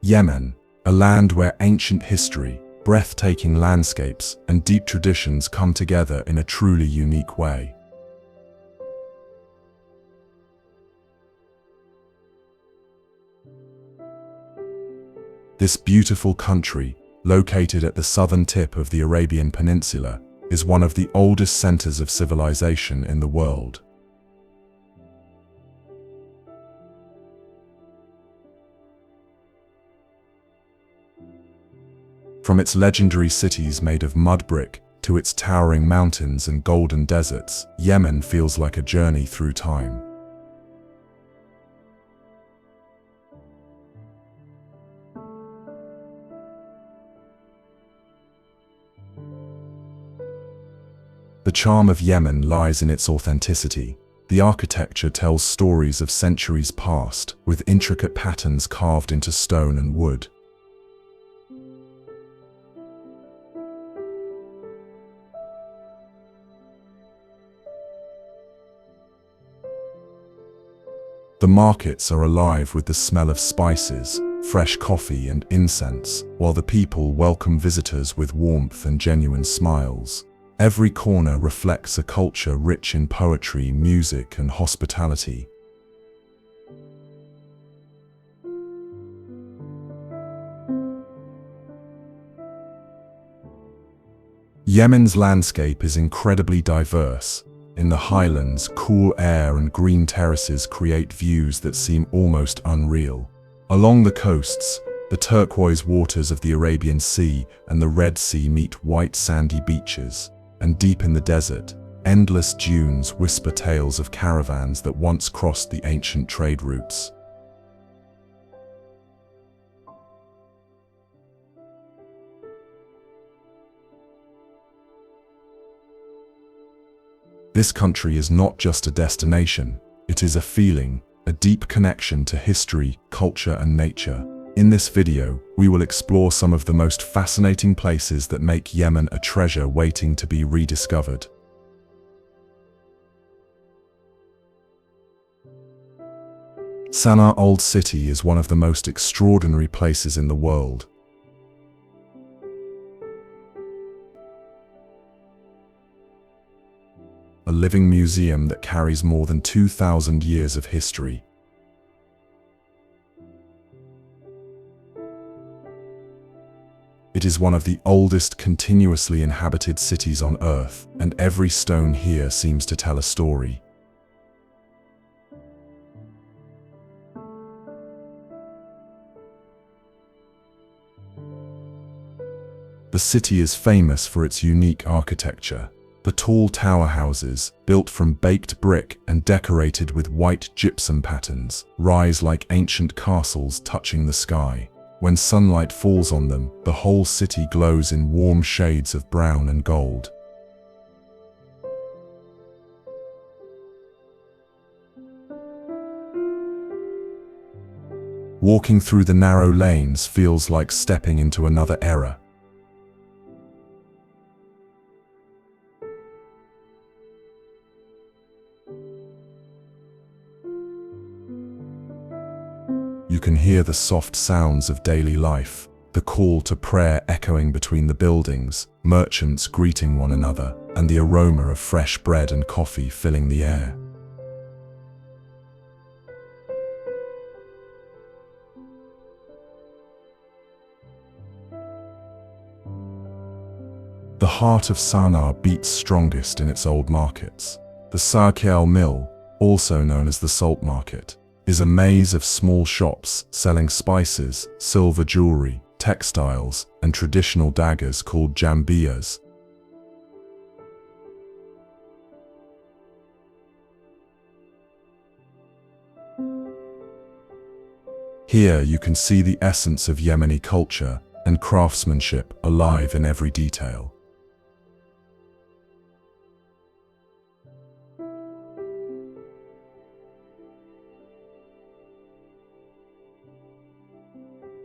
Yemen, a land where ancient history, breathtaking landscapes, and deep traditions come together in a truly unique way. This beautiful country, located at the southern tip of the Arabian Peninsula, is one of the oldest centers of civilization in the world. From its legendary cities made of mud brick to its towering mountains and golden deserts, Yemen feels like a journey through time. The charm of Yemen lies in its authenticity. The architecture tells stories of centuries past, with intricate patterns carved into stone and wood. The markets are alive with the smell of spices, fresh coffee and incense, while the people welcome visitors with warmth and genuine smiles. Every corner reflects a culture rich in poetry, music, and hospitality. Yemen's landscape is incredibly diverse. In the highlands, cool air and green terraces create views that seem almost unreal. Along the coasts, the turquoise waters of the Arabian Sea and the Red Sea meet white sandy beaches. And deep in the desert, endless dunes whisper tales of caravans that once crossed the ancient trade routes. This country is not just a destination, it is a feeling, a deep connection to history, culture, and nature. In this video, we will explore some of the most fascinating places that make Yemen a treasure waiting to be rediscovered. Sana'a Old City is one of the most extraordinary places in the world. A living museum that carries more than 2,000 years of history. It is one of the oldest continuously inhabited cities on Earth, and every stone here seems to tell a story. The city is famous for its unique architecture. The tall tower houses, built from baked brick and decorated with white gypsum patterns, rise like ancient castles touching the sky. When sunlight falls on them, the whole city glows in warm shades of brown and gold. Walking through the narrow lanes feels like stepping into another era. You can hear the soft sounds of daily life, the call to prayer echoing between the buildings, merchants greeting one another, and the aroma of fresh bread and coffee filling the air. The heart of Sana'a beats strongest in its old markets. The Sarkiel Mill, also known as the Salt Market, is a maze of small shops selling spices, silver jewelry, textiles, and traditional daggers called jambiyas. Here you can see the essence of Yemeni culture and craftsmanship alive in every detail.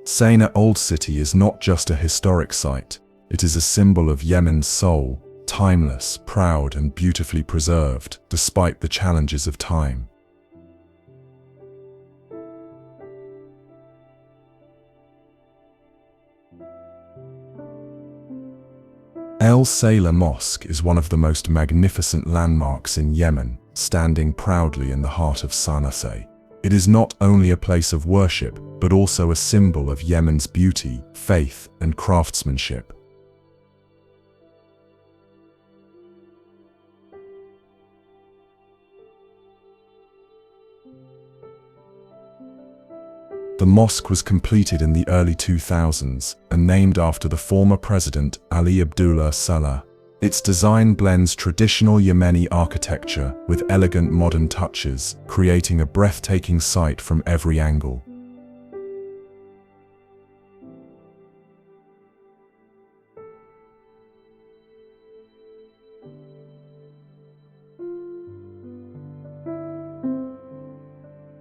Sana'a Old City is not just a historic site, it is a symbol of Yemen's soul, timeless, proud, and beautifully preserved, despite the challenges of time. Saleh Mosque is one of the most magnificent landmarks in Yemen, standing proudly in the heart of Sana'a. It is not only a place of worship, but also a symbol of Yemen's beauty, faith, and craftsmanship. The mosque was completed in the early 2000s and named after the former president Ali Abdullah Saleh. Its design blends traditional Yemeni architecture with elegant modern touches, creating a breathtaking sight from every angle.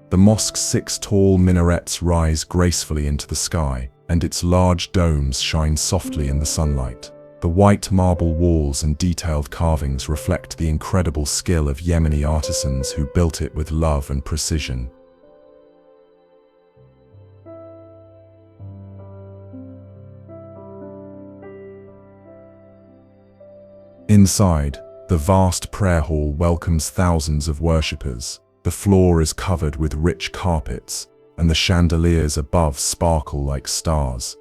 The mosque's 6 tall minarets rise gracefully into the sky, and its large domes shine softly in the sunlight. The white marble walls and detailed carvings reflect the incredible skill of Yemeni artisans who built it with love and precision. Inside, the vast prayer hall welcomes thousands of worshippers. The floor is covered with rich carpets, and the chandeliers above sparkle like stars.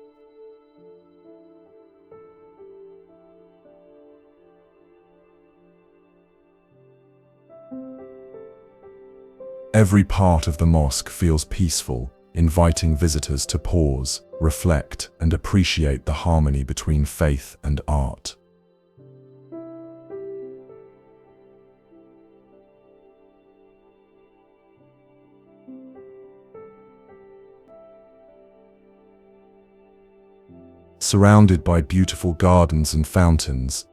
Every part of the mosque feels peaceful, inviting visitors to pause, reflect, and appreciate the harmony between faith and art. Surrounded by beautiful gardens and fountains,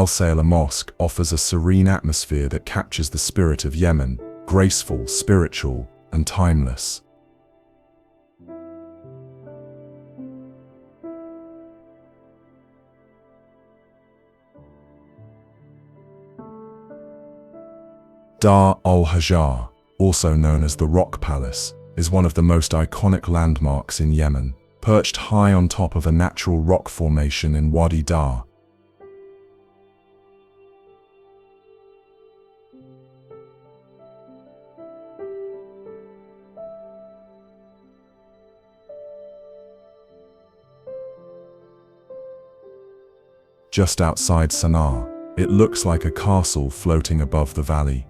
Saleh Mosque offers a serene atmosphere that captures the spirit of Yemen, graceful, spiritual, and timeless. Dar al-Hajar, also known as the Rock Palace, is one of the most iconic landmarks in Yemen. Perched high on top of a natural rock formation in Wadi Dar. Just outside Sana'a, it looks like a castle floating above the valley.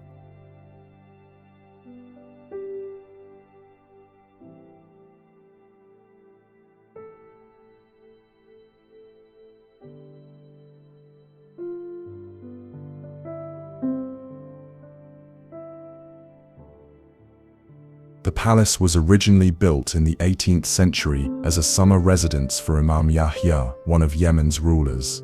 The palace was originally built in the 18th century as a summer residence for Imam Yahya, one of Yemen's rulers.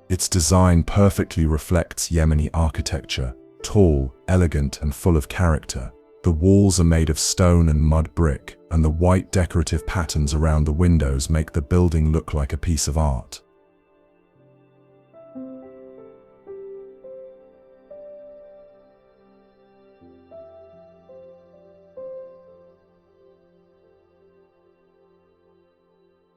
Its design perfectly reflects Yemeni architecture, tall, elegant, and full of character. The walls are made of stone and mud brick, and the white decorative patterns around the windows make the building look like a piece of art.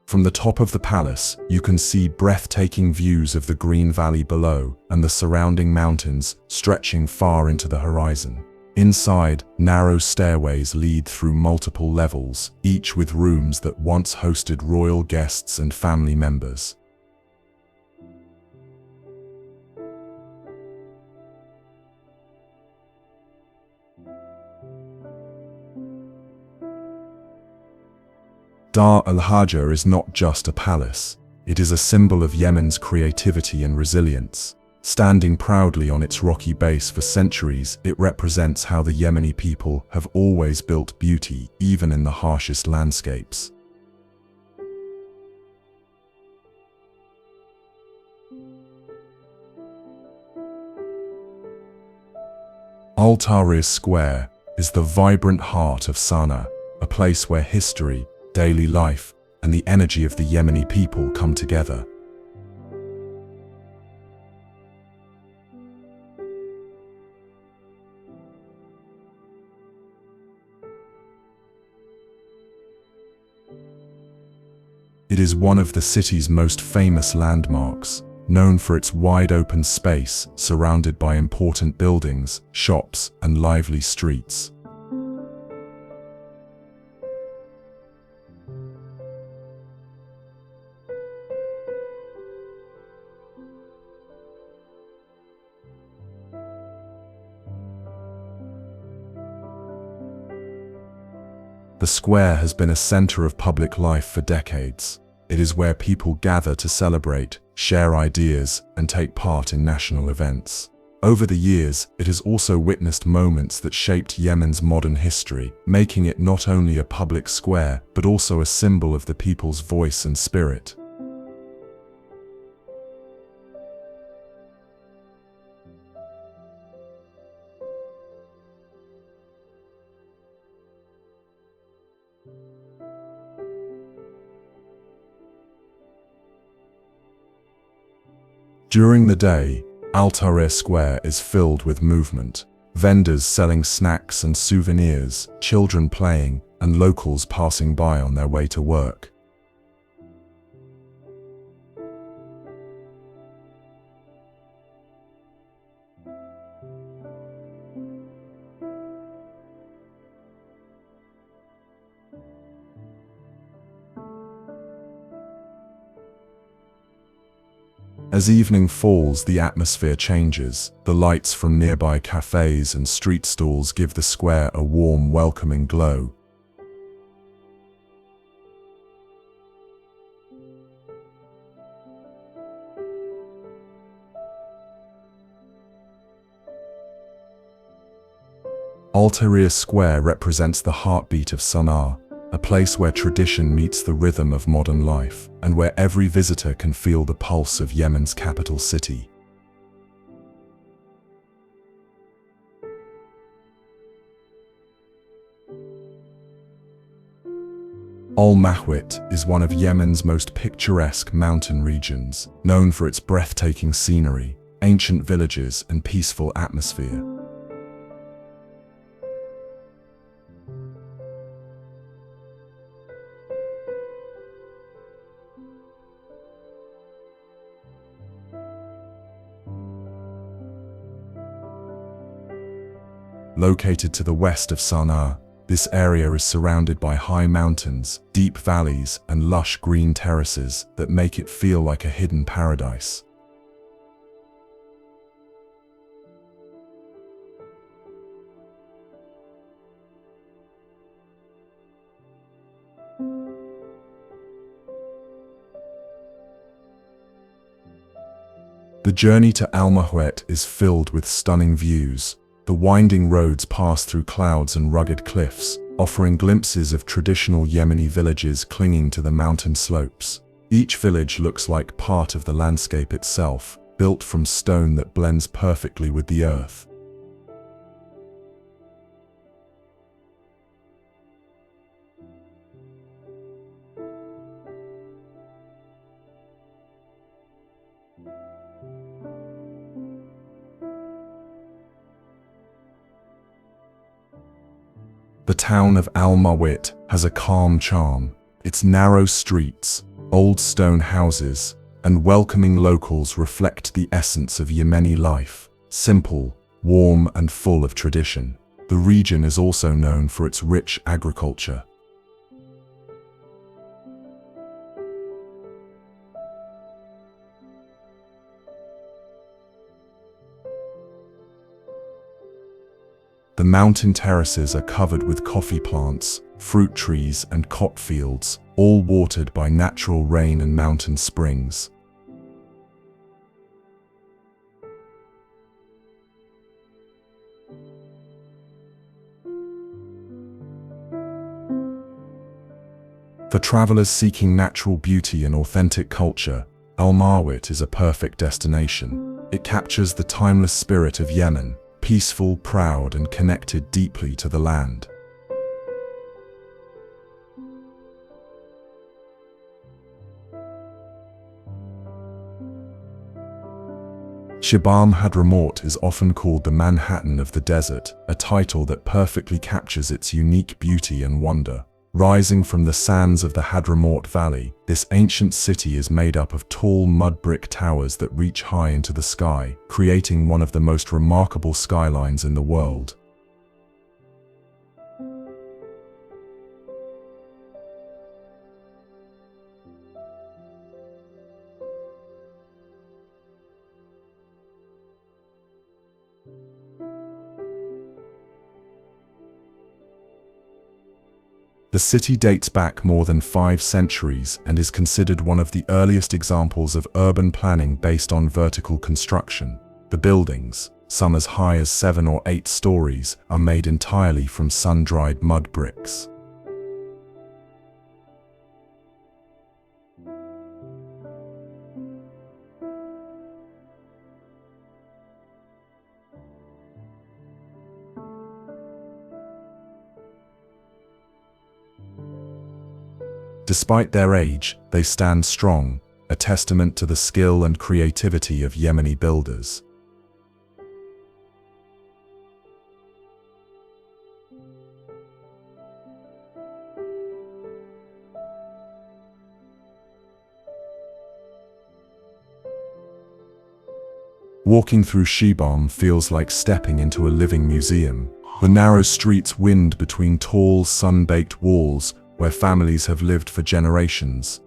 From the top of the palace, you can see breathtaking views of the green valley below and the surrounding mountains stretching far into the horizon. Inside, narrow stairways lead through multiple levels, each with rooms that once hosted royal guests and family members. Dar al-Hajar is not just a palace, it is a symbol of Yemen's creativity and resilience. Standing proudly on its rocky base for centuries, it represents how the Yemeni people have always built beauty, even in the harshest landscapes. Al-Tahrir Square is the vibrant heart of Sana'a, a place where history, daily life, and the energy of the Yemeni people come together. It is one of the city's most famous landmarks, known for its wide open space surrounded by important buildings, shops, and lively streets. The square has been a center of public life for decades. It is where people gather to celebrate, share ideas, and take part in national events. Over the years, it has also witnessed moments that shaped Yemen's modern history, making it not only a public square, but also a symbol of the people's voice and spirit. During the day, Al-Tahrir Square is filled with movement. Vendors selling snacks and souvenirs, children playing, and locals passing by on their way to work. As evening falls, the atmosphere changes. The lights from nearby cafes and street stalls give the square a warm, welcoming glow. Al-Tahrir Square represents the heartbeat of Sana'a, a place where tradition meets the rhythm of modern life, and where every visitor can feel the pulse of Yemen's capital city. Al-Mahwit is one of Yemen's most picturesque mountain regions, known for its breathtaking scenery, ancient villages, and peaceful atmosphere. Located to the west of Sana'a, this area is surrounded by high mountains, deep valleys, and lush green terraces that make it feel like a hidden paradise. The journey to Al-Mahwit is filled with stunning views. The winding roads pass through clouds and rugged cliffs, offering glimpses of traditional Yemeni villages clinging to the mountain slopes. Each village looks like part of the landscape itself, built from stone that blends perfectly with the earth. The town of Al-Mahwit has a calm charm. Its narrow streets, old stone houses, and welcoming locals reflect the essence of Yemeni life, simple, warm, and full of tradition. The region is also known for its rich agriculture. The mountain terraces are covered with coffee plants, fruit trees, and cot fields, all watered by natural rain and mountain springs. For travelers seeking natural beauty and authentic culture, Al-Mahwit is a perfect destination. It captures the timeless spirit of Yemen, peaceful, proud, and connected deeply to the land. Shibam Hadhramaut is often called the Manhattan of the desert, a title that perfectly captures its unique beauty and wonder. Rising from the sands of the Hadhramaut Valley, this ancient city is made up of tall mud brick towers that reach high into the sky, creating one of the most remarkable skylines in the world. The city dates back more than 5 centuries and is considered one of the earliest examples of urban planning based on vertical construction. The buildings, some as high as 7 or 8 stories, are made entirely from sun-dried mud bricks. Despite their age, they stand strong, a testament to the skill and creativity of Yemeni builders. Walking through Shibam feels like stepping into a living museum. The narrow streets wind between tall, sun-baked walls where families have lived for generations.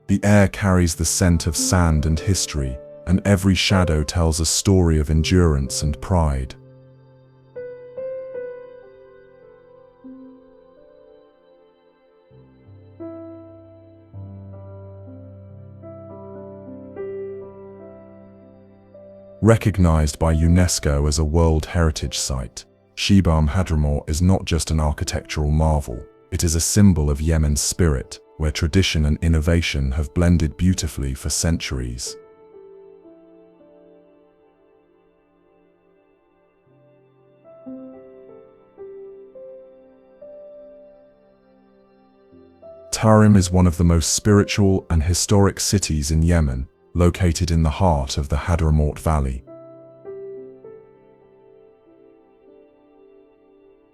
The air carries the scent of sand and history, and every shadow tells a story of endurance and pride. Recognized by UNESCO as a World Heritage Site, Shibam Hadhramaut is not just an architectural marvel, it is a symbol of Yemen's spirit, where tradition and innovation have blended beautifully for centuries. Tarim is one of the most spiritual and historic cities in Yemen, located in the heart of the Hadhramaut Valley.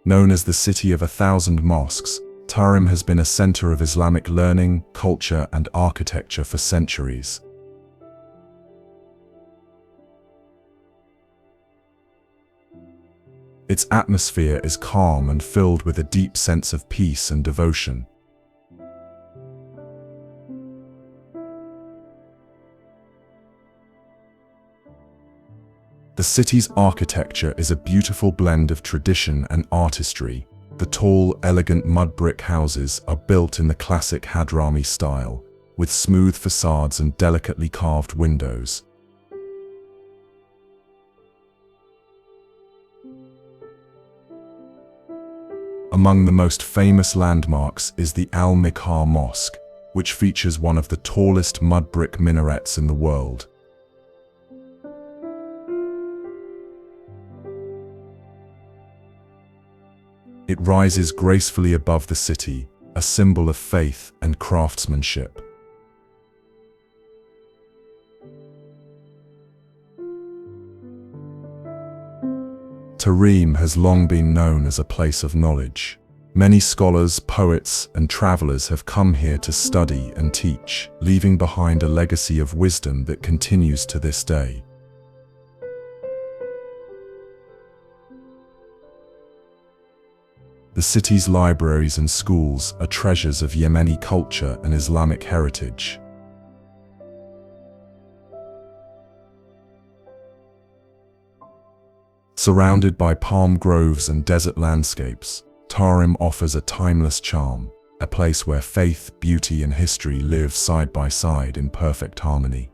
Known as the City of 1,000 Mosques, Tarim has been a center of Islamic learning, culture, and architecture for centuries. Its atmosphere is calm and filled with a deep sense of peace and devotion. The city's architecture is a beautiful blend of tradition and artistry. The tall, elegant mud brick houses are built in the classic Hadrami style, with smooth facades and delicately carved windows. Among the most famous landmarks is the Al-Mahwit Mosque, which features one of the tallest mud brick minarets in the world. It rises gracefully above the city, a symbol of faith and craftsmanship. Tarim has long been known as a place of knowledge. Many scholars, poets, and travelers have come here to study and teach, leaving behind a legacy of wisdom that continues to this day. The city's libraries and schools are treasures of Yemeni culture and Islamic heritage. Surrounded by palm groves and desert landscapes, Tarim offers a timeless charm, a place where faith, beauty, and history live side by side in perfect harmony.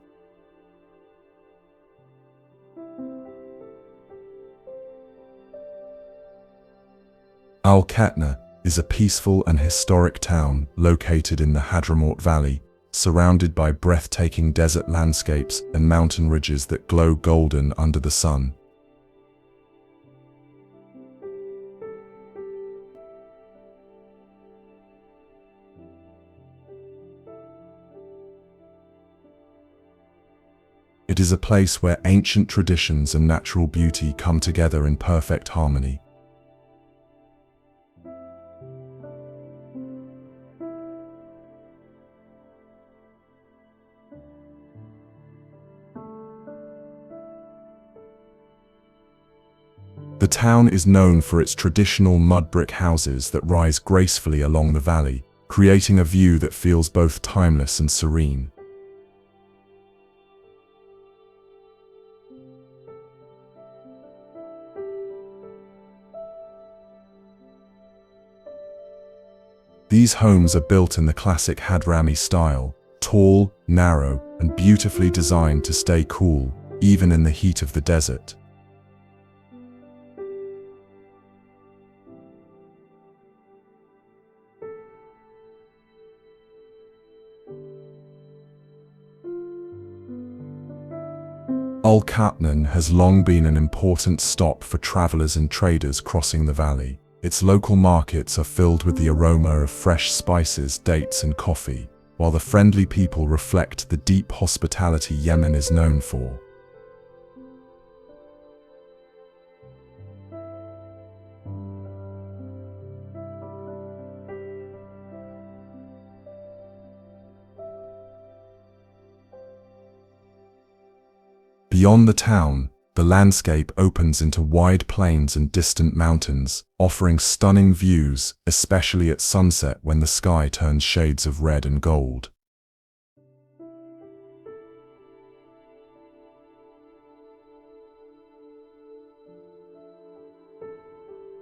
Al-Qatn is a peaceful and historic town located in the Hadhramaut Valley, surrounded by breathtaking desert landscapes and mountain ridges that glow golden under the sun. It is a place where ancient traditions and natural beauty come together in perfect harmony. The town is known for its traditional mud brick houses that rise gracefully along the valley, creating a view that feels both timeless and serene. These homes are built in the classic Hadrami style, tall, narrow, and beautifully designed to stay cool, even in the heat of the desert. Al-Qatn has long been an important stop for travelers and traders crossing the valley. Its local markets are filled with the aroma of fresh spices, dates, and coffee, while the friendly people reflect the deep hospitality Yemen is known for. Beyond the town, the landscape opens into wide plains and distant mountains, offering stunning views, especially at sunset when the sky turns shades of red and gold.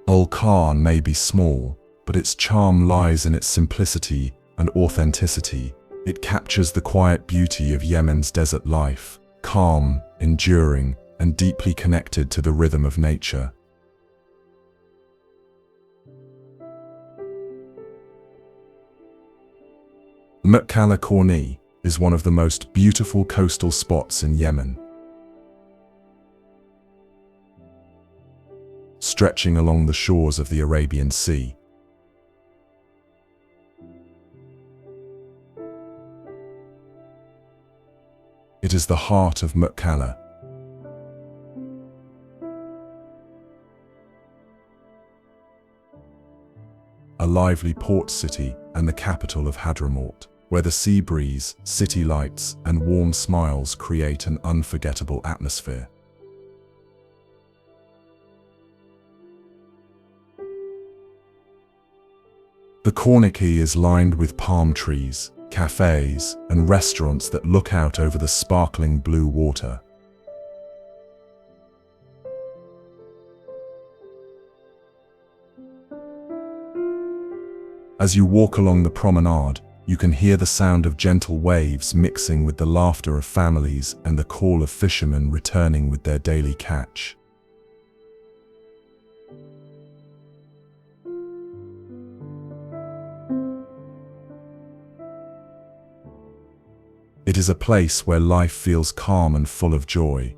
Al-Qatn may be small, but its charm lies in its simplicity and authenticity. It captures the quiet beauty of Yemen's desert life, calm, enduring, and deeply connected to the rhythm of nature. Mukalla Corniche is one of the most beautiful coastal spots in Yemen. Stretching along the shores of the Arabian Sea. It is the heart of Mukalla. A lively port city and the capital of Hadhramaut, where the sea breeze, city lights, and warm smiles create an unforgettable atmosphere. The Corniche is lined with palm trees, cafes, and restaurants that look out over the sparkling blue water. As you walk along the promenade, you can hear the sound of gentle waves mixing with the laughter of families and the call of fishermen returning with their daily catch. It is a place where life feels calm and full of joy.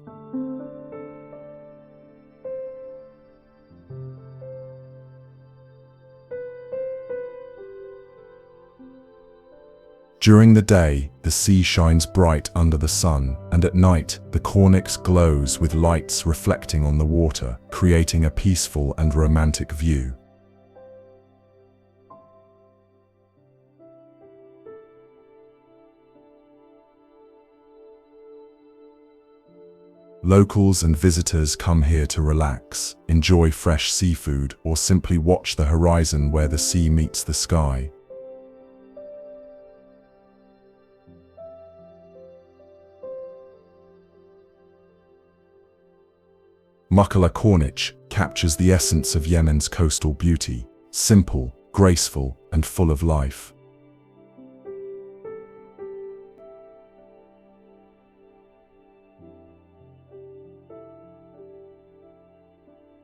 During the day, the sea shines bright under the sun, and at night, the Corniche glows with lights reflecting on the water, creating a peaceful and romantic view. Locals and visitors come here to relax, enjoy fresh seafood, or simply watch the horizon where the sea meets the sky. Mukalla Corniche captures the essence of Yemen's coastal beauty, simple, graceful, and full of life.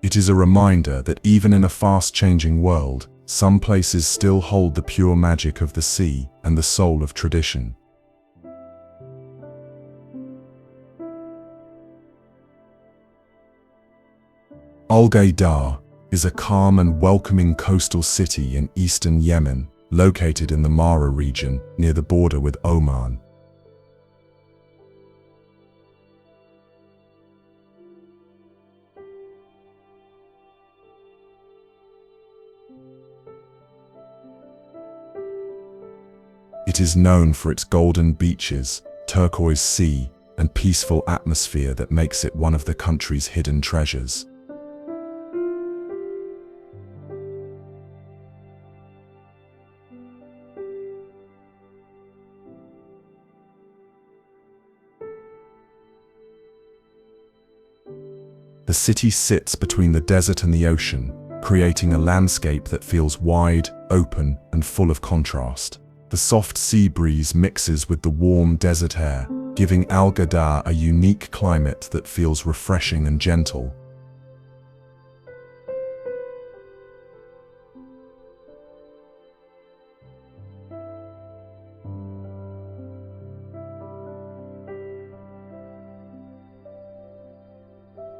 It is a reminder that even in a fast-changing world, some places still hold the pure magic of the sea and the soul of tradition. Al-Ghaydah is a calm and welcoming coastal city in eastern Yemen, located in the Mara region near the border with Oman. It is known for its golden beaches, turquoise sea, and peaceful atmosphere that makes it one of the country's hidden treasures. The city sits between the desert and the ocean, creating a landscape that feels wide, open, and full of contrast. The soft sea breeze mixes with the warm desert air, giving Al-Ghaydah a unique climate that feels refreshing and gentle.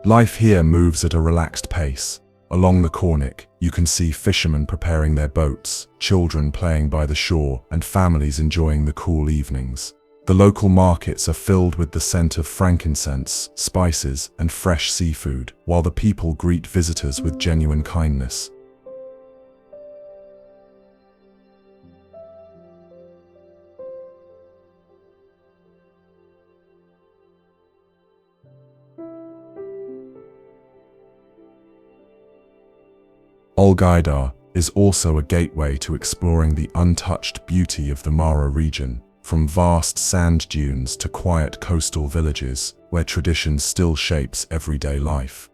Life here moves at a relaxed pace. Along the Corniche, you can see fishermen preparing their boats, children playing by the shore, and families enjoying the cool evenings. The local markets are filled with the scent of frankincense, spices, and fresh seafood, while the people greet visitors with genuine kindness. Al-Ghaydah is also a gateway to exploring the untouched beauty of the Mara region, from vast sand dunes to quiet coastal villages where tradition still shapes everyday life.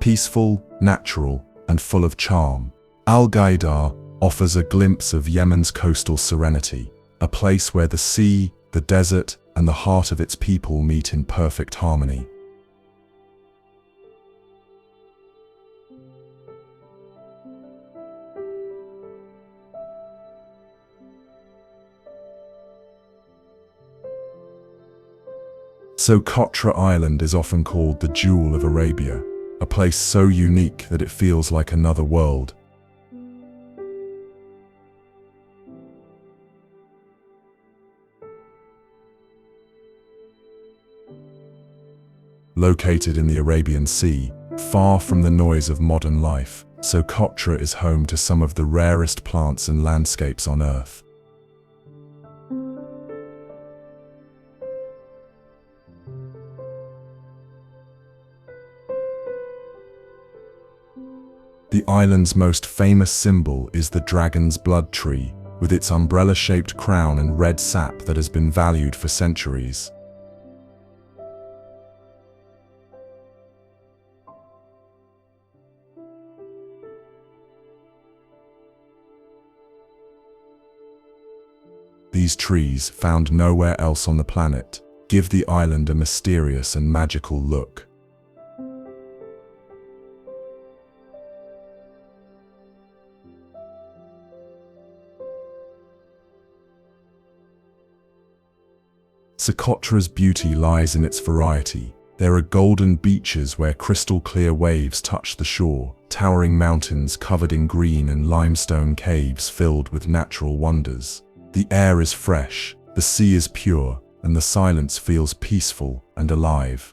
Peaceful, natural, and full of charm, Al-Ghaydah offers a glimpse of Yemen's coastal serenity, a place where the sea, the desert, and the heart of its people meet in perfect harmony. Socotra Island is often called the Jewel of Arabia, a place so unique that it feels like another world. Located in the Arabian Sea, far from the noise of modern life, Socotra is home to some of the rarest plants and landscapes on Earth. The island's most famous symbol is the dragon's blood tree, with its umbrella-shaped crown and red sap that has been valued for centuries. These trees, found nowhere else on the planet, give the island a mysterious and magical look. Socotra's beauty lies in its variety. There are golden beaches where crystal-clear waves touch the shore, towering mountains covered in green and limestone caves filled with natural wonders. The air is fresh, the sea is pure, and the silence feels peaceful and alive.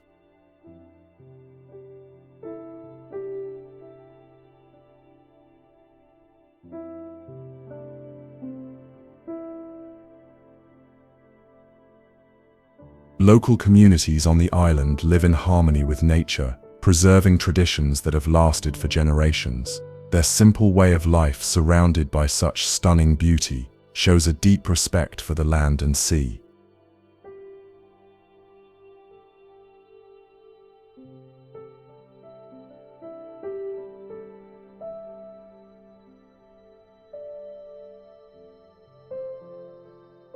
Local communities on the island live in harmony with nature, preserving traditions that have lasted for generations. Their simple way of life, surrounded by such stunning beauty, shows a deep respect for the land and sea.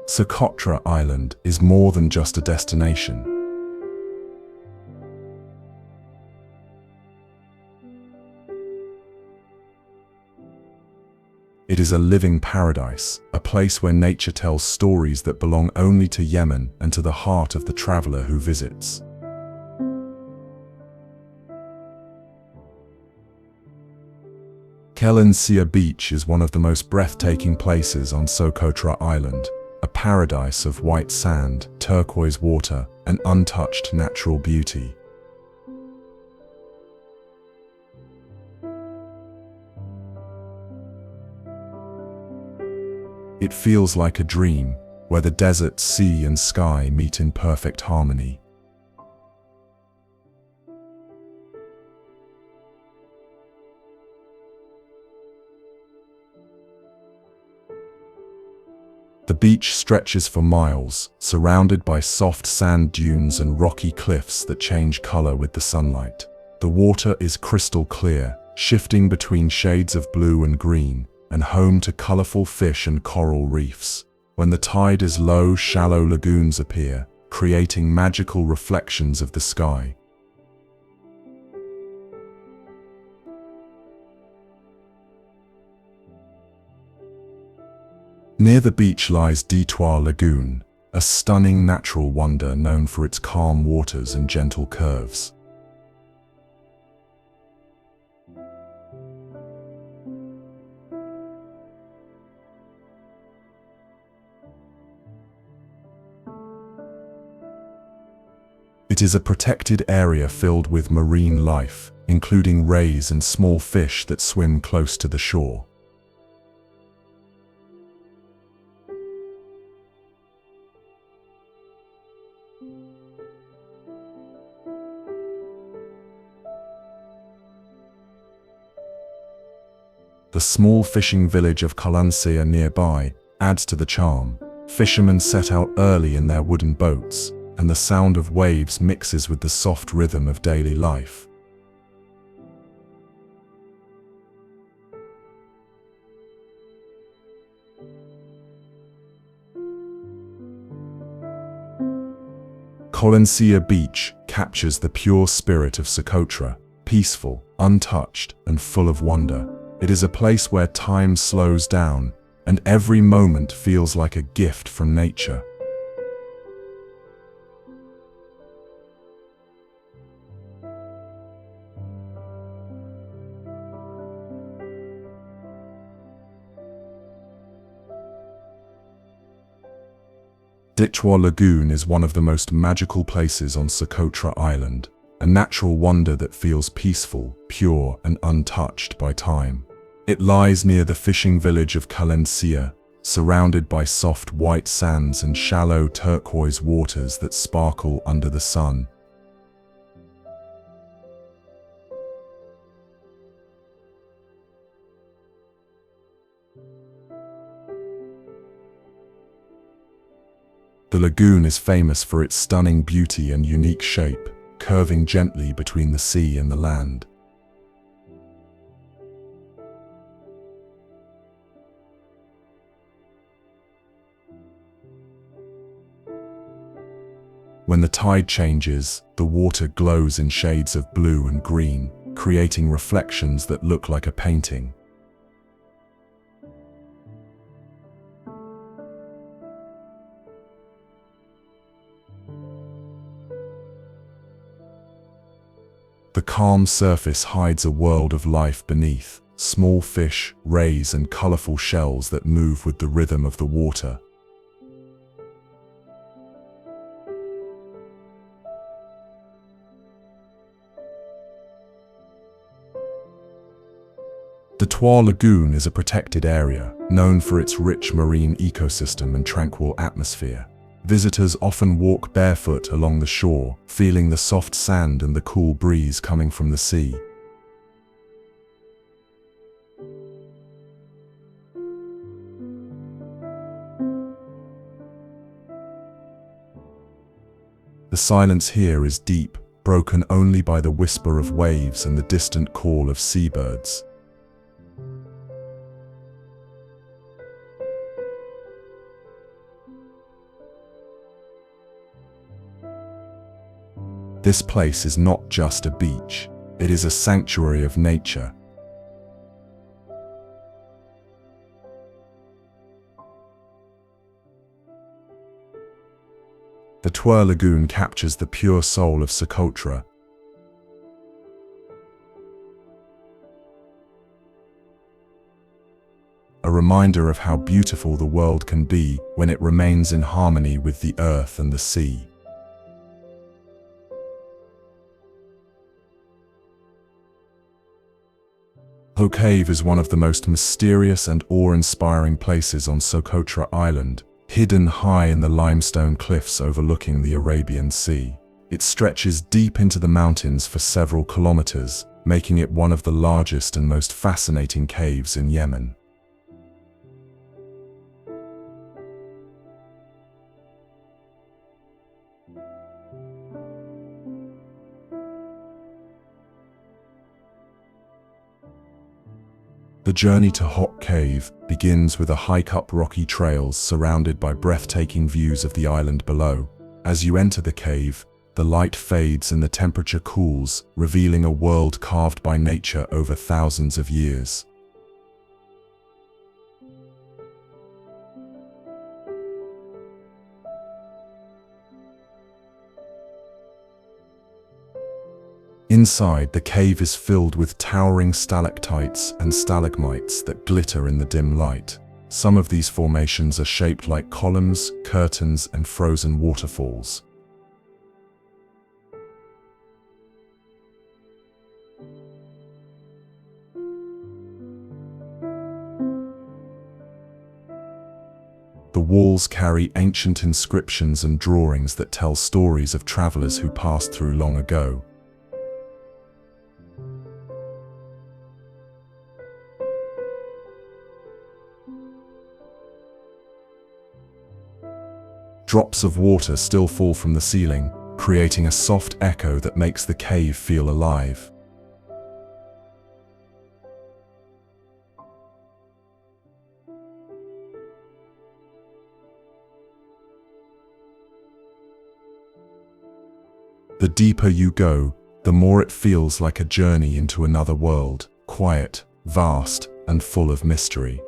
Socotra Island is more than just a destination. It is a living paradise, a place where nature tells stories that belong only to Yemen and to the heart of the traveler who visits. Qalansiyah Beach is one of the most breathtaking places on Socotra Island, a paradise of white sand, turquoise water, and untouched natural beauty. It feels like a dream, where the desert, sea, and sky meet in perfect harmony. The beach stretches for miles, surrounded by soft sand dunes and rocky cliffs that change color with the sunlight. The water is crystal clear, shifting between shades of blue and green, and home to colorful fish and coral reefs. When the tide is low, shallow lagoons appear, creating magical reflections of the sky. Near the beach lies Detwah Lagoon, a stunning natural wonder known for its calm waters and gentle curves. It is a protected area filled with marine life, including rays and small fish that swim close to the shore. The small fishing village of Qalansiyah nearby adds to the charm. Fishermen set out early in their wooden boats, and the sound of waves mixes with the soft rhythm of daily life. Qalansiyah Beach captures the pure spirit of Socotra, peaceful, untouched, and full of wonder. It is a place where time slows down, and every moment feels like a gift from nature. Detwah Lagoon is one of the most magical places on Socotra Island, a natural wonder that feels peaceful, pure, and untouched by time. It lies near the fishing village of Qalansiyah, surrounded by soft white sands and shallow turquoise waters that sparkle under the sun. The lagoon is famous for its stunning beauty and unique shape, curving gently between the sea and the land. When the tide changes, the water glows in shades of blue and green, creating reflections that look like a painting. The calm surface hides a world of life beneath, small fish, rays, and colorful shells that move with the rhythm of the water. Detwah Lagoon is a protected area, known for its rich marine ecosystem and tranquil atmosphere. Visitors often walk barefoot along the shore, feeling the soft sand and the cool breeze coming from the sea. The silence here is deep, broken only by the whisper of waves and the distant call of seabirds. This place is not just a beach, it is a sanctuary of nature. The Detwah Lagoon captures the pure soul of Socotra. A reminder of how beautiful the world can be when it remains in harmony with the earth and the sea. Hoq Cave is one of the most mysterious and awe-inspiring places on Socotra Island, hidden high in the limestone cliffs overlooking the Arabian Sea. It stretches deep into the mountains for several kilometers, making it one of the largest and most fascinating caves in Yemen. The journey to Hoq Cave begins with a hike up rocky trails surrounded by breathtaking views of the island below. As you enter the cave, the light fades and the temperature cools, revealing a world carved by nature over thousands of years. Inside, the cave is filled with towering stalactites and stalagmites that glitter in the dim light. Some of these formations are shaped like columns, curtains, and frozen waterfalls. The walls carry ancient inscriptions and drawings that tell stories of travelers who passed through long ago. Drops of water still fall from the ceiling, creating a soft echo that makes the cave feel alive. The deeper you go, the more it feels like a journey into another world, quiet, vast, and full of mystery.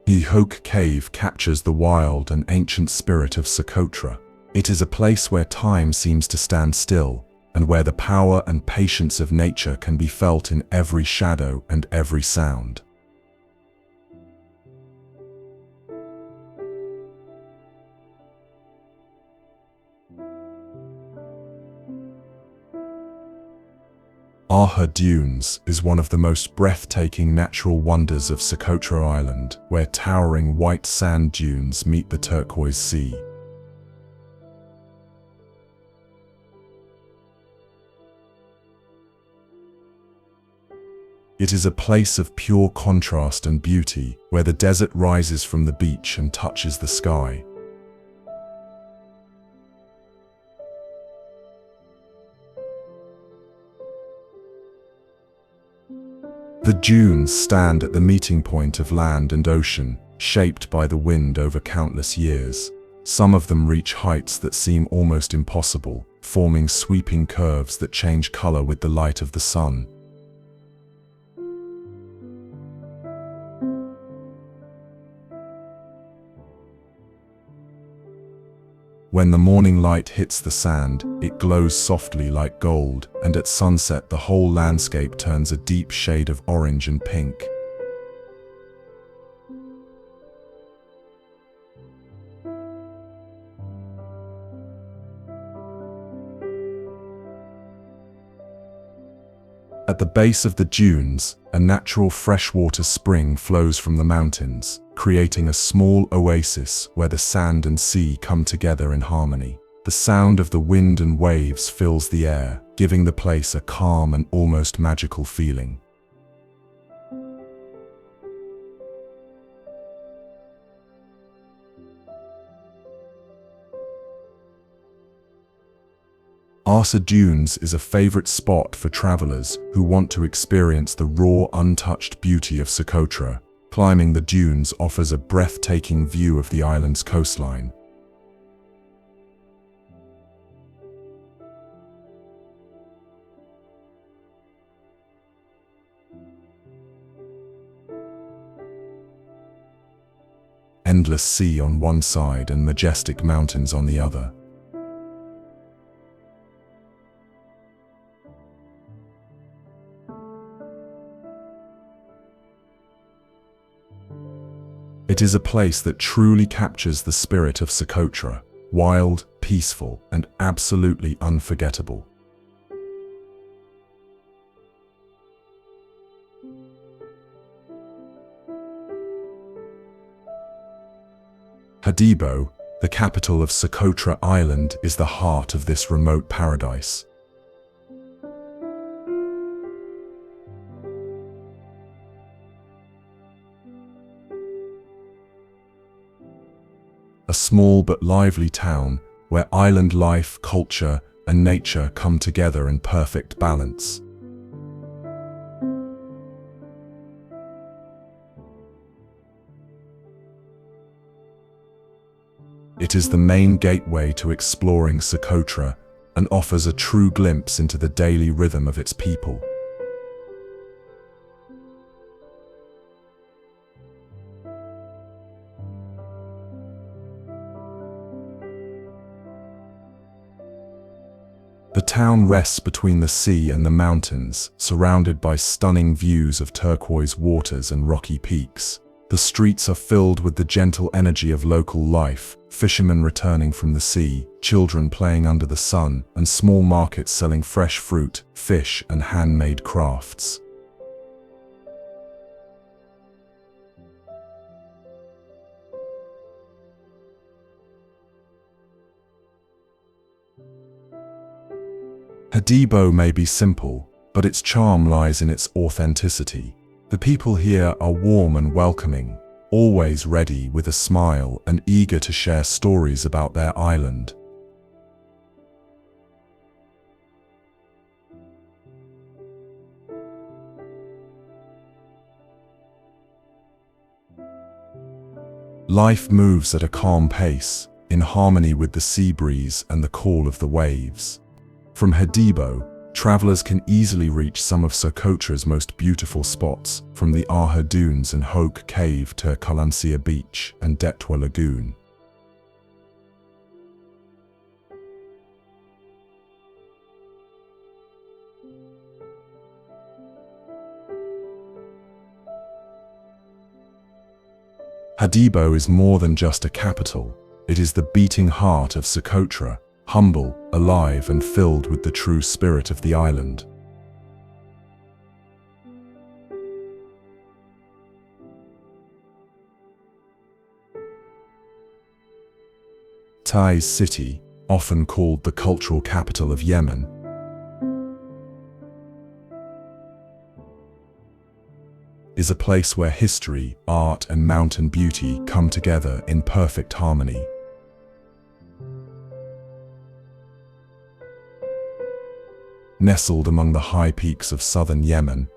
The Hoq Cave captures the wild and ancient spirit of Socotra. It is a place where time seems to stand still, and where the power and patience of nature can be felt in every shadow and every sound. Arher Dunes is one of the most breathtaking natural wonders of Socotra Island, where towering white sand dunes meet the turquoise sea. It is a place of pure contrast and beauty, where the desert rises from the beach and touches the sky. The dunes stand at the meeting point of land and ocean, shaped by the wind over countless years. Some of them reach heights that seem almost impossible, forming sweeping curves that change color with the light of the sun. When the morning light hits the sand, it glows softly like gold, and at sunset the whole landscape turns a deep shade of orange and pink. At the base of the dunes, a natural freshwater spring flows from the mountains, creating a small oasis where the sand and sea come together in harmony. The sound of the wind and waves fills the air, giving the place a calm and almost magical feeling. Arher Dunes is a favorite spot for travelers who want to experience the raw, untouched beauty of Socotra. Climbing the dunes offers a breathtaking view of the island's coastline. endless sea on one side and majestic mountains on the other. It is a place that truly captures the spirit of Socotra, wild, peaceful, and absolutely unforgettable. Hadebo, the capital of Socotra Island, is the heart of this remote paradise. A small but lively town where island life, culture, and nature come together in perfect balance. It is the main gateway to exploring Socotra and offers a true glimpse into the daily rhythm of its people. The town rests between the sea and the mountains, surrounded by stunning views of turquoise waters and rocky peaks. The streets are filled with the gentle energy of local life, fishermen returning from the sea, children playing under the sun, and small markets selling fresh fruit, fish, and handmade crafts. Hadebo may be simple, but its charm lies in its authenticity. The people here are warm and welcoming, always ready with a smile and eager to share stories about their island. Life moves at a calm pace, in harmony with the sea breeze and the call of the waves. From Hadebo, travelers can easily reach some of Socotra's most beautiful spots, from the Arher Dunes and Hoq Cave to Qalansiyah Beach and Detwah Lagoon. Hadebo is more than just a capital. It is the beating heart of Socotra, humble, alive, and filled with the true spirit of the island. Taiz City, often called the cultural capital of Yemen, is a place where history, art, and mountain beauty come together in perfect harmony. Nestled among the high peaks of southern Yemen,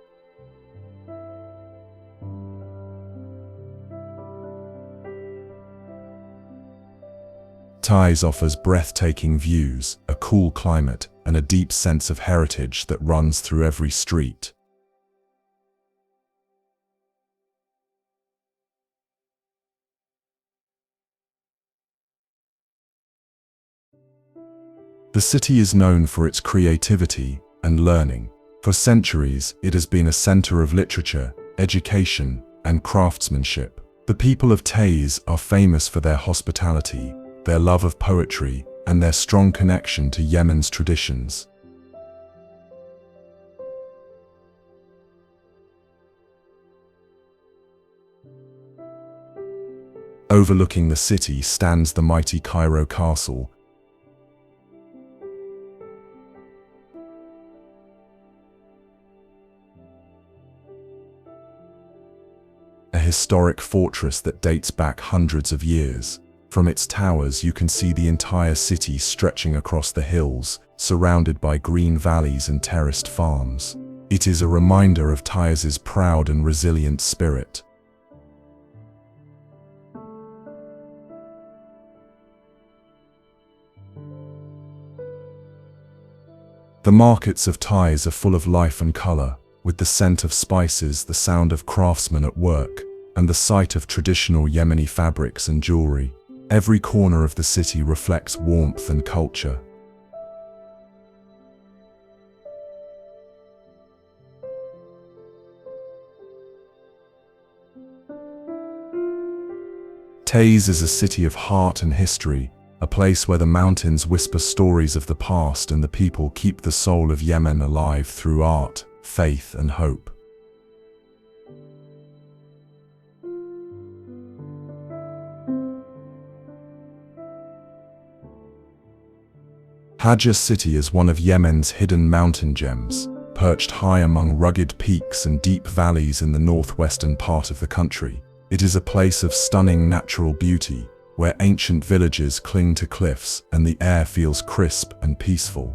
Taiz offers breathtaking views, a cool climate, and a deep sense of heritage that runs through every street. The city is known for its creativity and learning. For centuries, it has been a center of literature, education, and craftsmanship. The people of Taiz are famous for their hospitality, their love of poetry, and their strong connection to Yemen's traditions. Overlooking the city stands the mighty Cairo Castle, a historic fortress that dates back hundreds of years. From its towers you can see the entire city stretching across the hills, surrounded by green valleys and terraced farms. It is a reminder of Taiz's proud and resilient spirit. The markets of Taiz are full of life and color, with the scent of spices, the sound of craftsmen at work, and the site of traditional Yemeni fabrics and jewelry. Every corner of the city reflects warmth and culture. Taiz is a city of heart and history, a place where the mountains whisper stories of the past and the people keep the soul of Yemen alive through art, faith, and hope. Hajja City is one of Yemen's hidden mountain gems, perched high among rugged peaks and deep valleys in the northwestern part of the country. It is a place of stunning natural beauty, where ancient villages cling to cliffs and the air feels crisp and peaceful.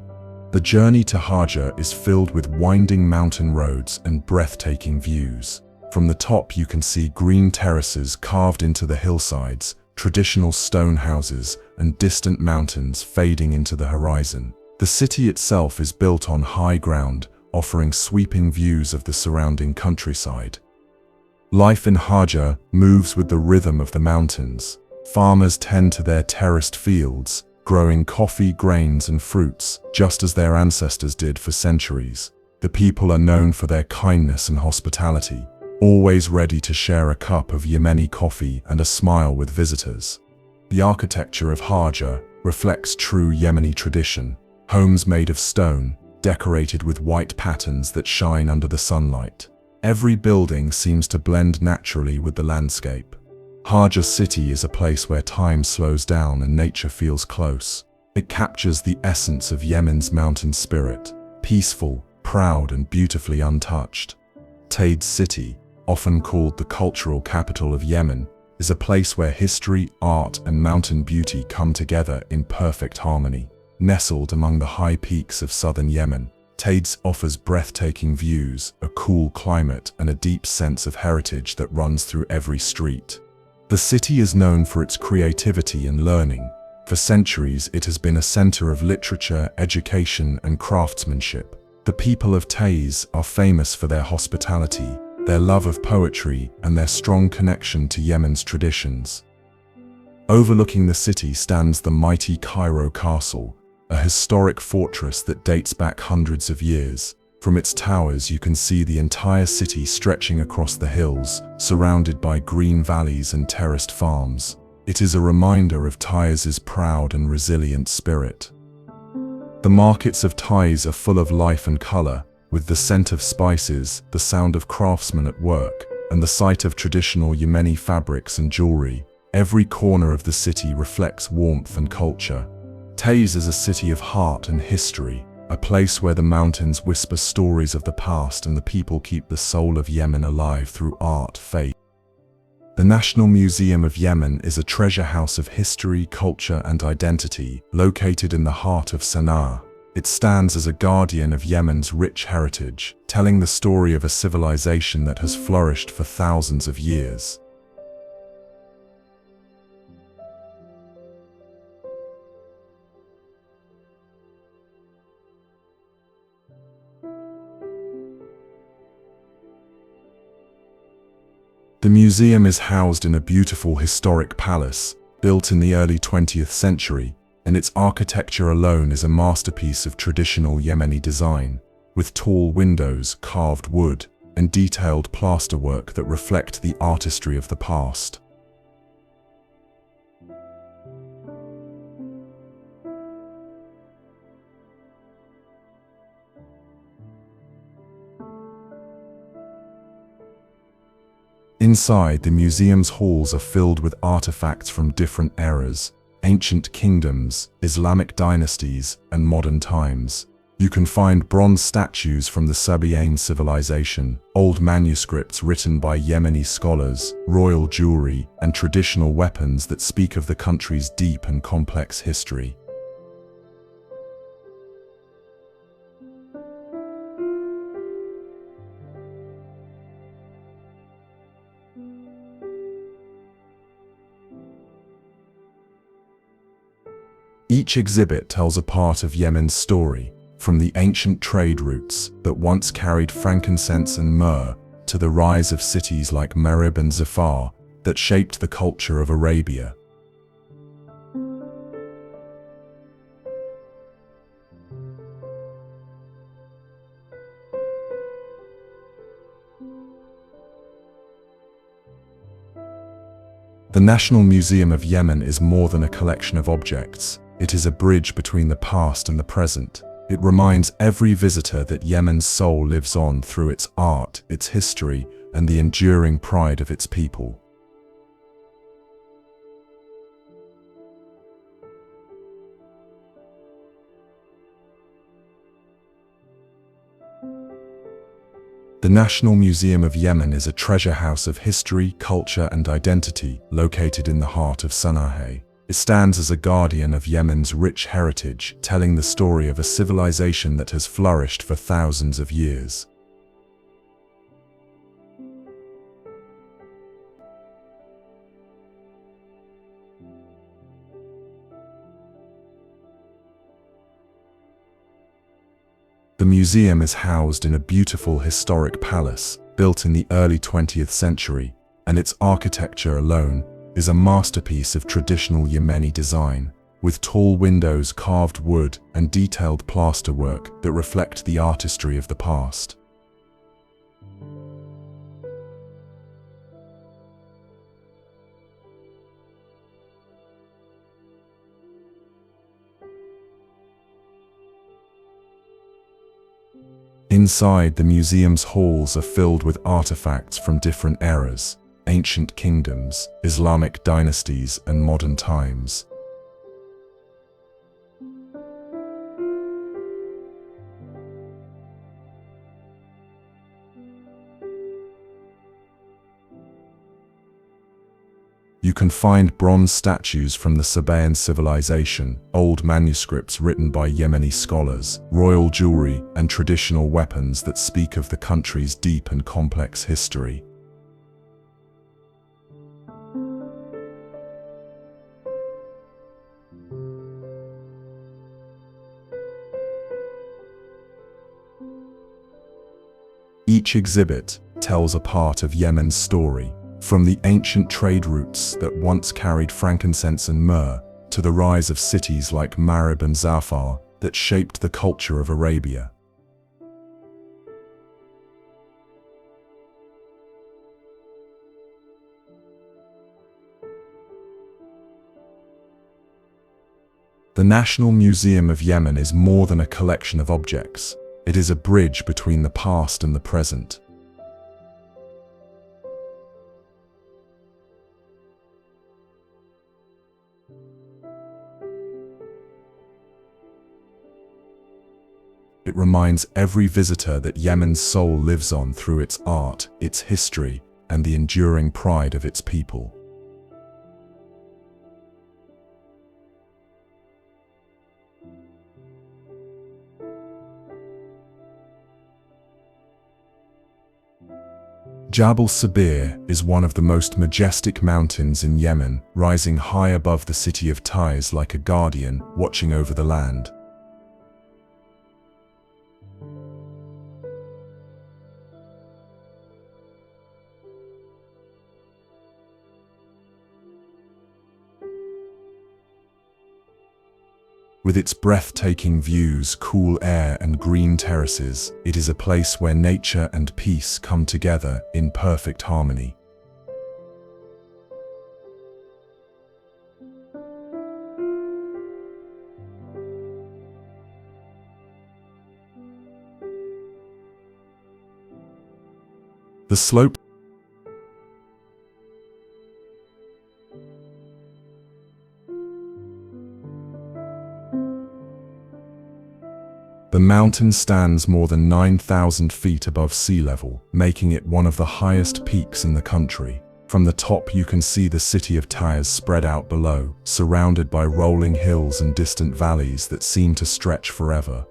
The journey to Hajja is filled with winding mountain roads and breathtaking views. From the top you can see green terraces carved into the hillsides, traditional stone houses, and distant mountains fading into the horizon. The city itself is built on high ground, offering sweeping views of the surrounding countryside. Life in Hajja moves with the rhythm of the mountains. Farmers tend to their terraced fields, growing coffee, grains, and fruits, just as their ancestors did for centuries. The people are known for their kindness and hospitality, always ready to share a cup of Yemeni coffee and a smile with visitors. The architecture of Hajja reflects true Yemeni tradition. Homes made of stone, decorated with white patterns that shine under the sunlight. Every building seems to blend naturally with the landscape. Hajja City is a place where time slows down and nature feels close. It captures the essence of Yemen's mountain spirit, peaceful, proud, and beautifully untouched. Taiz City, often called the cultural capital of Yemen, is a place where history, art, and mountain beauty come together in perfect harmony. Nestled among the high peaks of southern Yemen, Taiz offers breathtaking views, a cool climate, and a deep sense of heritage that runs through every street. The city is known for its creativity and learning. For centuries, it has been a center of literature, education, and craftsmanship. The people of Taiz are famous for their hospitality, their love of poetry, and their strong connection to Yemen's traditions. Overlooking the city stands the mighty Cairo Castle, a historic fortress that dates back hundreds of years. From its towers you can see the entire city stretching across the hills, surrounded by green valleys and terraced farms. It is a reminder of Taiz's proud and resilient spirit. The markets of Taiz are full of life and color, with the scent of spices, the sound of craftsmen at work, and the sight of traditional Yemeni fabrics and jewelry. Every corner of the city reflects warmth and culture. Taiz is a city of heart and history, a place where the mountains whisper stories of the past and the people keep the soul of Yemen alive through art, faith. The National Museum of Yemen is a treasure house of history, culture, and identity, located in the heart of Sana'a. It stands as a guardian of Yemen's rich heritage, telling the story of a civilization that has flourished for thousands of years. The museum is housed in a beautiful historic palace, built in the early 20th century, and its architecture alone is a masterpiece of traditional Yemeni design, with tall windows, carved wood, and detailed plasterwork that reflect the artistry of the past. Inside, the museum's halls are filled with artifacts from different eras, ancient kingdoms, Islamic dynasties, and modern times. You can find bronze statues from the Sabaean civilization, old manuscripts written by Yemeni scholars, royal jewelry, and traditional weapons that speak of the country's deep and complex history. Each exhibit tells a part of Yemen's story, from the ancient trade routes that once carried frankincense and myrrh to the rise of cities like Marib and Zafar that shaped the culture of Arabia. The National Museum of Yemen is more than a collection of objects. It is a bridge between the past and the present. It reminds every visitor that Yemen's soul lives on through its art, its history, and the enduring pride of its people. The National Museum of Yemen is a treasure house of history, culture, and identity located in the heart of Sana'a. It stands as a guardian of Yemen's rich heritage, telling the story of a civilization that has flourished for thousands of years. The museum is housed in a beautiful historic palace built in the early 20th century, and its architecture alone is a masterpiece of traditional Yemeni design, with tall windows, carved wood, and detailed plasterwork that reflect the artistry of the past. Inside, the museum's halls are filled with artifacts from different eras, ancient kingdoms, Islamic dynasties, and modern times. You can find bronze statues from the Sabaean civilization, old manuscripts written by Yemeni scholars, royal jewelry, and traditional weapons that speak of the country's deep and complex history. Each exhibit tells a part of Yemen's story, from the ancient trade routes that once carried frankincense and myrrh to the rise of cities like Marib and Zafar that shaped the culture of Arabia. The National Museum of Yemen is more than a collection of objects. It is a bridge between the past and the present. It reminds every visitor that Yemen's soul lives on through its art, its history, and the enduring pride of its people. Jabal Sabir is one of the most majestic mountains in Yemen, rising high above the city of Taiz like a guardian watching over the land. With its breathtaking views, cool air, and green terraces, it is a place where nature and peace come together in perfect harmony. The slope The mountain stands more than 9,000 feet above sea level, making it one of the highest peaks in the country. From the top you can see the city of Taiz spread out below, surrounded by rolling hills and distant valleys that seem to stretch forever.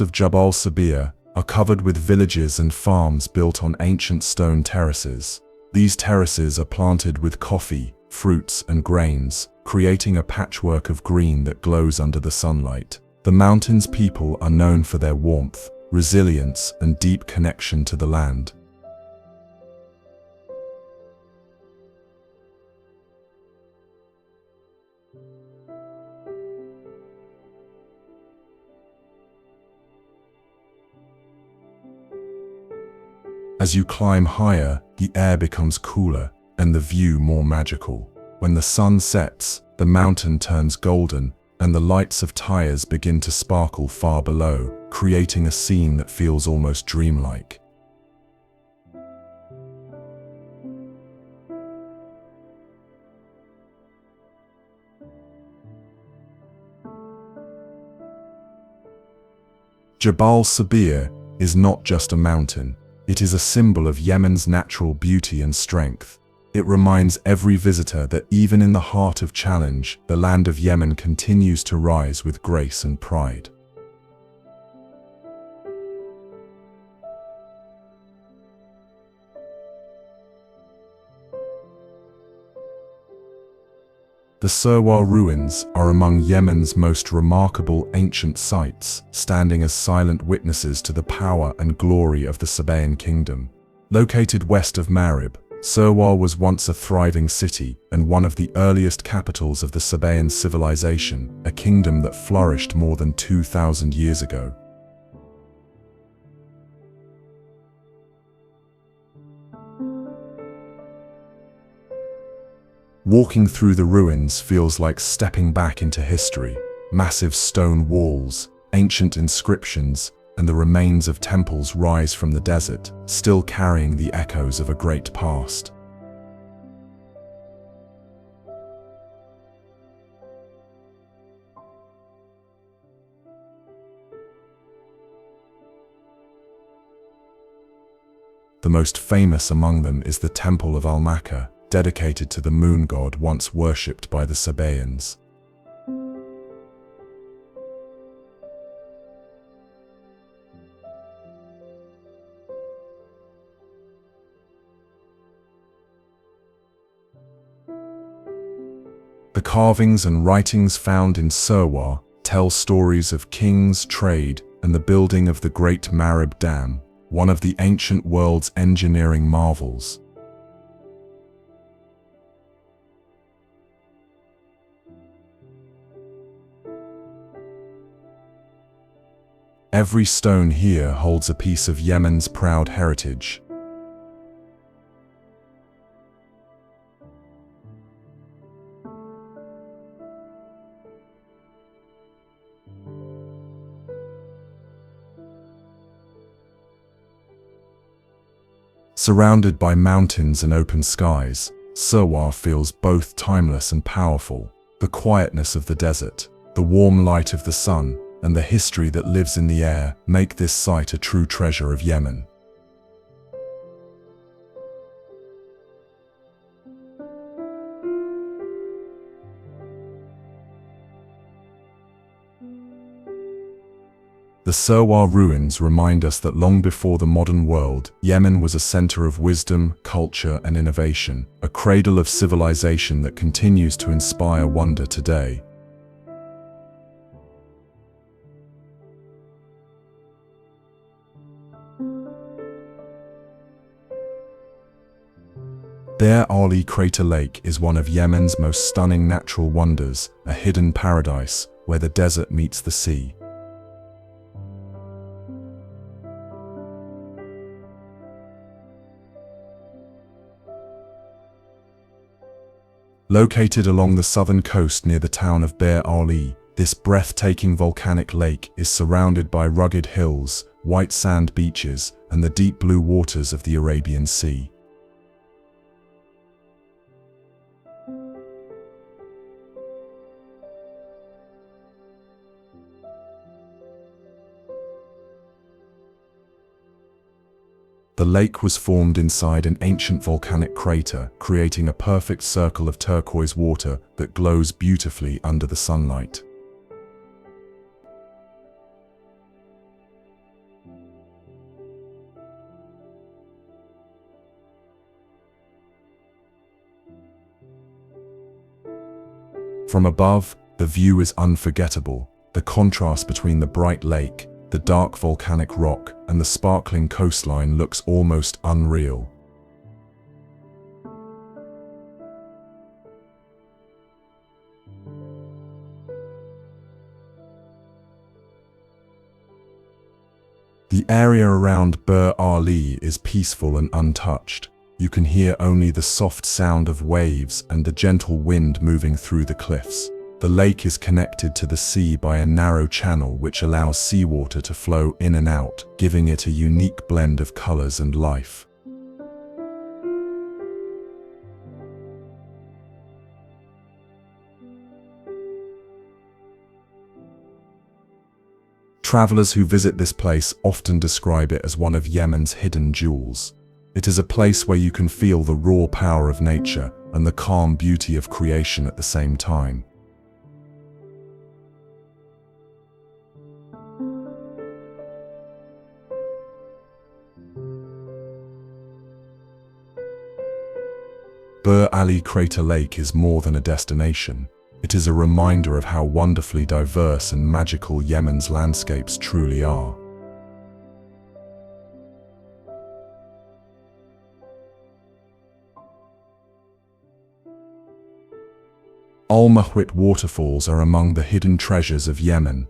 Of Jabal Sabir are covered with villages and farms built on ancient stone terraces. These terraces are planted with coffee, fruits, and grains, creating a patchwork of green that glows under the sunlight. The mountain's people are known for their warmth, resilience, and deep connection to the land. As you climb higher, the air becomes cooler and the view more magical. When the sun sets, the mountain turns golden and the lights of Taiz begin to sparkle far below, creating a scene that feels almost dreamlike. Jabal Sabir is not just a mountain. It is a symbol of Yemen's natural beauty and strength. It reminds every visitor that even in the heart of challenge, the land of Yemen continues to rise with grace and pride. The Sirwah Ruins are among Yemen's most remarkable ancient sites, standing as silent witnesses to the power and glory of the Sabaean kingdom. Located west of Marib, Sirwah was once a thriving city and one of the earliest capitals of the Sabaean civilization, a kingdom that flourished more than 2,000 years ago. Walking through the ruins feels like stepping back into history. Massive stone walls, ancient inscriptions, and the remains of temples rise from the desert, still carrying the echoes of a great past. The most famous among them is the Temple of Al-Makka, dedicated to the moon god once worshipped by the Sabaeans. The carvings and writings found in Sirwah tell stories of kings, trade, and the building of the Great Marib Dam, one of the ancient world's engineering marvels. Every stone here holds a piece of Yemen's proud heritage. Surrounded by mountains and open skies, Sirwah feels both timeless and powerful. The quietness of the desert, the warm light of the sun, and the history that lives in the air make this site a true treasure of Yemen. The Sirwah ruins remind us that long before the modern world, Yemen was a center of wisdom, culture, and innovation, a cradle of civilization that continues to inspire wonder today. Bir All Crater Lake is one of Yemen's most stunning natural wonders, a hidden paradise where the desert meets the sea. Located along the southern coast near the town of Bir All, this breathtaking volcanic lake is surrounded by rugged hills, white sand beaches, and the deep blue waters of the Arabian Sea. The lake was formed inside an ancient volcanic crater, creating a perfect circle of turquoise water that glows beautifully under the sunlight. From above, the view is unforgettable. The contrast between the bright lake, the dark volcanic rock, and the sparkling coastline looks almost unreal. The area around Bir Ali is peaceful and untouched. You can hear only the soft sound of waves and the gentle wind moving through the cliffs. The lake is connected to the sea by a narrow channel which allows seawater to flow in and out, giving it a unique blend of colors and life. Travelers who visit this place often describe it as one of Yemen's hidden jewels. It is a place where you can feel the raw power of nature and the calm beauty of creation at the same time. Bir All Crater Lake is more than a destination. It is a reminder of how wonderfully diverse and magical Yemen's landscapes truly are. Al-Mahwit Waterfalls are among the hidden treasures of Yemen.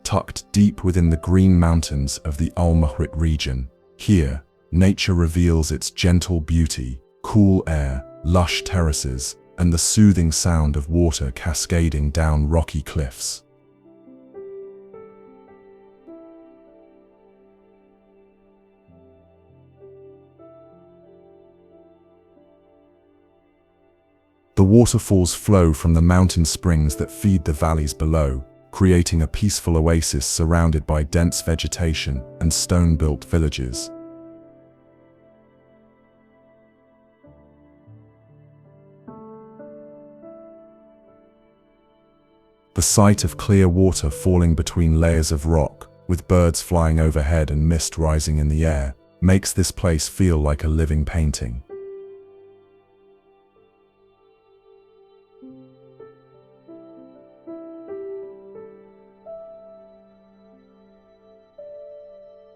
Tucked deep within the green mountains of the Al-Mahwit region, here, nature reveals its gentle beauty, cool air, lush terraces, and the soothing sound of water cascading down rocky cliffs. The waterfalls flow from the mountain springs that feed the valleys below, creating a peaceful oasis surrounded by dense vegetation and stone-built villages. The sight of clear water falling between layers of rock, with birds flying overhead and mist rising in the air, makes this place feel like a living painting.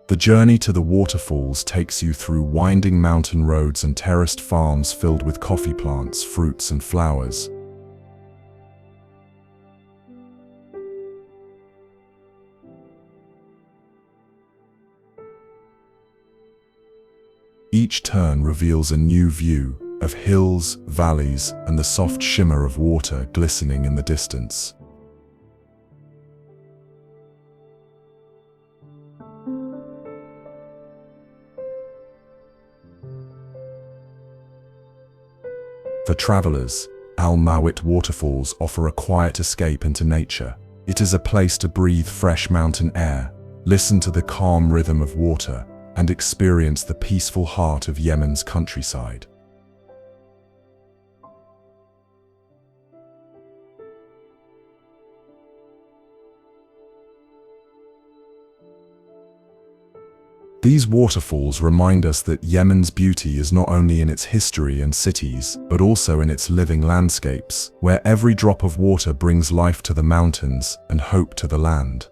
The journey to the waterfalls takes you through winding mountain roads and terraced farms filled with coffee plants, fruits, and flowers. Each turn reveals a new view of hills, valleys, and the soft shimmer of water glistening in the distance. For travelers, Al-Mahwit Waterfalls offer a quiet escape into nature. It is a place to breathe fresh mountain air, listen to the calm rhythm of water, and experience the peaceful heart of Yemen's countryside. These waterfalls remind us that Yemen's beauty is not only in its history and cities, but also in its living landscapes, where every drop of water brings life to the mountains and hope to the land.